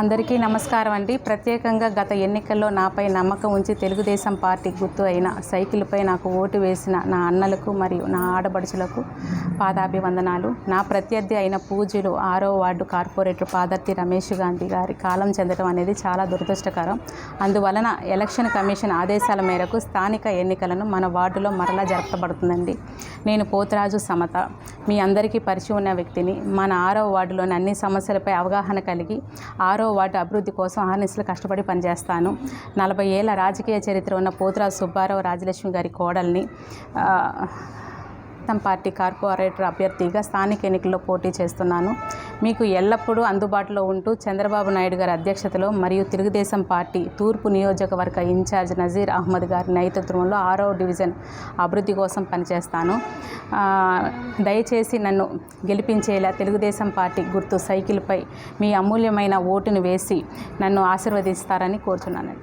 అందరికీ నమస్కారం అండి. ప్రత్యేకంగా గత ఎన్నికల్లో నాపై నమ్మకం ఉంచి తెలుగుదేశం పార్టీ గుర్తు అయిన సైకిల్పై నాకు ఓటు వేసిన నా అన్నలకు మరియు నా ఆడపడుచులకు పాదాభివందనాలు. నా ప్రత్యర్థి అయిన పూజ్యులు 6వ వార్డు కార్పొరేటర్ పాదర్తి రమేష్ గాంధీ గారి కాలం చెందడం అనేది చాలా దురదృష్టకరం. అందువలన ఎలక్షన్ కమిషన్ ఆదేశాల మేరకు స్థానిక ఎన్నికలను మన వార్డులో మరలా జరపబడుతుందండి. నేను పోతురాజు సమత, మీ అందరికీ పరిచయం ఉన్న వ్యక్తిని. మన 6వ వార్డులోని అన్ని సమస్యలపై అవగాహన కలిగి 6వ వార్డు అభివృద్ధి కోసం ఆహర్నిశలు కష్టపడి పనిచేస్తాను. 40 ఏళ్ల రాజకీయ చరిత్ర ఉన్న పోతురాజు సుబ్బారావు రాజలక్ష్మి గారి కోడల్ని తమ పార్టీ కార్పొరేటర్ అభ్యర్థిగా స్థానిక ఎన్నికల్లో పోటీ చేస్తున్నాను. మీకు ఎల్లప్పుడూ అందుబాటులో ఉంటూ చంద్రబాబు నాయుడు గారి అధ్యక్షతలో మరియు తెలుగుదేశం పార్టీ తూర్పు నియోజకవర్గ ఇన్ఛార్జ్ నజీర్ అహ్మద్ గారి నేతృత్వంలో 6వ డివిజన్ అభివృద్ధి కోసం పనిచేస్తాను. దయచేసి నన్ను గెలిపించేలా తెలుగుదేశం పార్టీ గుర్తు సైకిల్పై మీ అమూల్యమైన ఓటును వేసి నన్ను ఆశీర్వదిస్తారని కోరుచున్నాను.